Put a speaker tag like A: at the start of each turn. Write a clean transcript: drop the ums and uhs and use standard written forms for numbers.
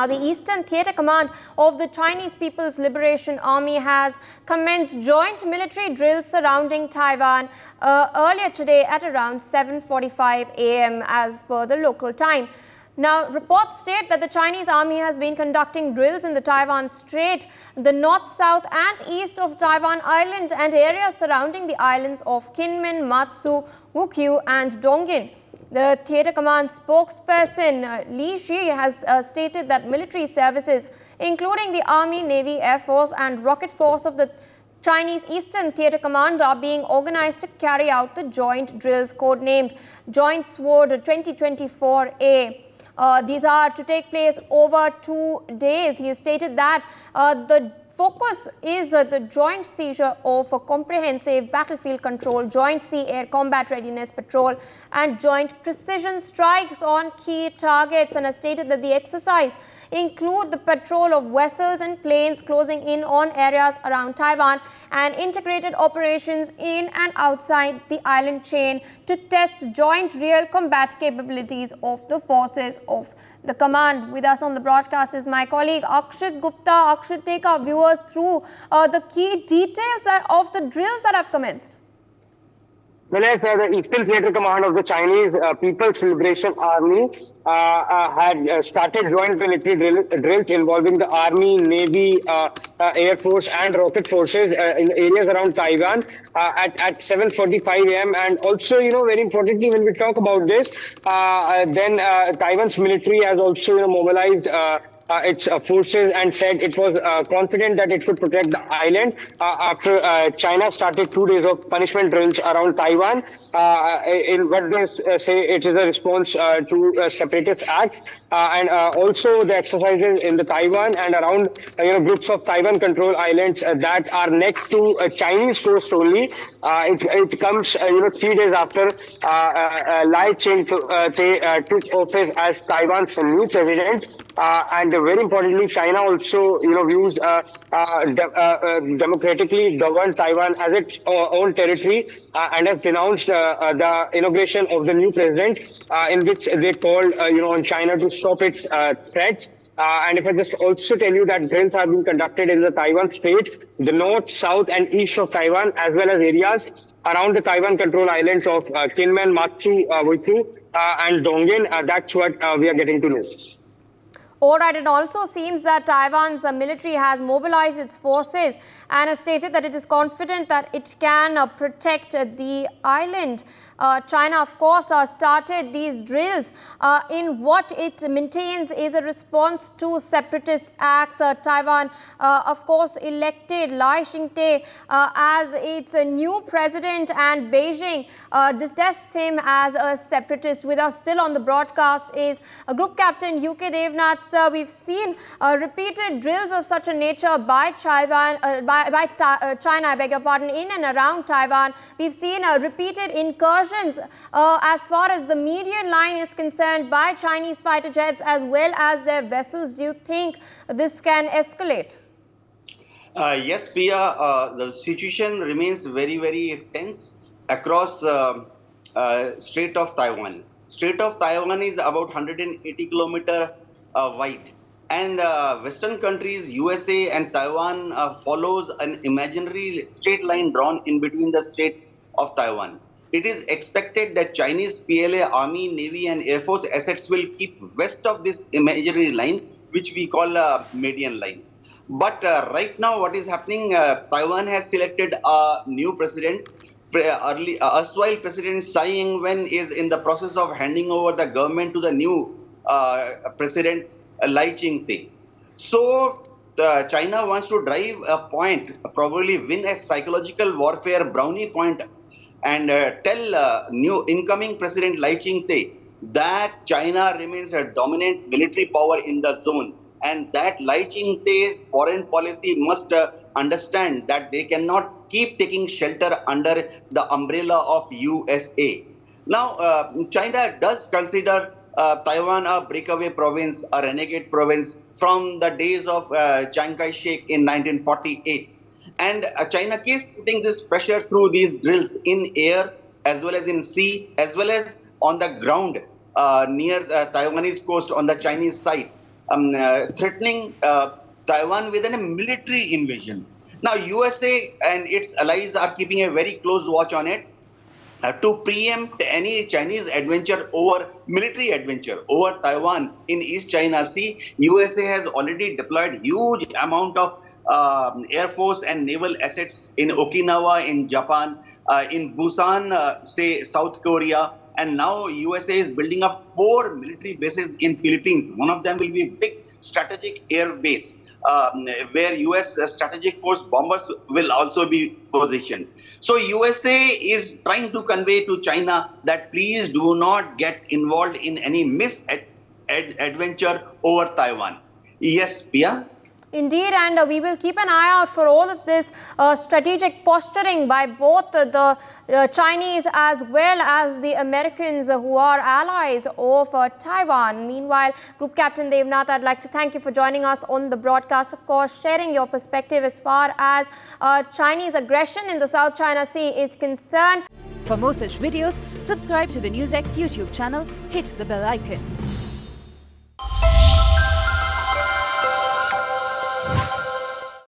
A: Now, the Eastern Theatre Command of the Chinese People's Liberation Army has commenced joint military drills surrounding Taiwan earlier today at around 7:45 a.m. as per the local time. Now, reports state that the Chinese army has been conducting drills in the Taiwan Strait, the north, south and east of Taiwan Island and areas surrounding the islands of Kinmen, Matsu, Wukyu and Dongin. The Theatre Command spokesperson Li Shi has stated that military services, including the Army, Navy, Air Force and Rocket Force of the Chinese Eastern Theatre Command, are being organized to carry out the joint drills codenamed Joint Sword 2024A. These are to take place over 2 days. He stated that the focus is the joint seizure of a comprehensive battlefield control, joint sea-air combat readiness patrol and joint precision strikes on key targets, and has stated that the exercise include the patrol of vessels and planes closing in on areas around Taiwan and integrated operations in and outside the island chain to test joint real combat capabilities of the forces of the command. With us on the broadcast is my colleague Akshit Gupta. Akshit, take our viewers through the key details of the drills that have commenced.
B: Well, yes, the Eastern Theatre Command of the Chinese People's Liberation Army had started joint military drills involving the Army, Navy, Air Force and Rocket Forces in areas around Taiwan at 7:45 a.m. And also, very importantly, when we talk about this, then Taiwan's military has also, mobilized its forces and said it was confident that it could protect the island after China started 2 days of punishment drills around Taiwan. In what they say, it is a response to separatist acts and also the exercises in the Taiwan and around groups of Taiwan control islands that are next to Chinese coast only. It comes 3 days after Lai Ching-te took office as Taiwan's new president. And very importantly, China also, views democratically governed Taiwan as its own territory and has denounced the inauguration of the new president, in which they called, on China to stop its threats. And if I just also tell you that drills have been conducted in the Taiwan Strait, the north, south, and east of Taiwan, as well as areas around the Taiwan control islands of Kinmen, Matsu, Wukyu, and Dongin. That's what we are getting to know.
A: All right, it also seems that Taiwan's military has mobilized its forces and has stated that it is confident that it can protect the island. China, of course, started these drills in what it maintains is a response to separatist acts. Taiwan, of course, elected Lai Ching-te as its new president, and Beijing detests him as a separatist. With us still on the broadcast is Group Captain UK Devnath. Sir, we've seen repeated drills of such a nature by China, China, I beg your pardon, in and around Taiwan. We've seen repeated incursions as far as the median line is concerned by Chinese fighter jets as well as their vessels. Do you think this can escalate?
C: Yes, Priya, the situation remains very, very tense across Strait of Taiwan. Strait of Taiwan is about 180 kilometers wide. And Western countries, USA and Taiwan follows an imaginary straight line drawn in between the Strait of Taiwan. It is expected that Chinese PLA, Army, Navy and Air Force assets will keep west of this imaginary line, which we call a median line. But right now what is happening, Taiwan has selected a new president. Erstwhile President Tsai Ing-wen is in the process of handing over the government to the new President Lai Ching-te. So China wants to drive a point, probably win a psychological warfare brownie point, and tell new incoming President Lai Ching-te that China remains a dominant military power in the zone, and that Lai Ching-te's foreign policy must understand that they cannot keep taking shelter under the umbrella of USA. Now, China does consider Taiwan a breakaway province, a renegade province from the days of Chiang Kai-shek in 1948. And China keeps putting this pressure through these drills in air as well as in sea, as well as on the ground near the Taiwanese coast on the Chinese side. threatening Taiwan with a military invasion. Now, USA and its allies are keeping a very close watch on it. To preempt any Chinese military adventure over Taiwan in East China Sea, USA has already deployed huge amount of air force and naval assets in Okinawa, in Japan, in Busan, say South Korea, and now USA is building up 4 military bases in Philippines. One of them will be big strategic air base. Where US strategic force bombers will also be positioned. So USA is trying to convey to China that please do not get involved in any misadventure over Taiwan. Yes, Pia?
A: Indeed, and we will keep an eye out for all of this strategic posturing by both the Chinese as well as the Americans who are allies of Taiwan. Meanwhile, Group Captain Devnath, I'd like to thank you for joining us on the broadcast, of course, sharing your perspective as far as Chinese aggression in the South China Sea is concerned.
D: For more such videos, subscribe to the NewsX YouTube channel, hit the bell icon.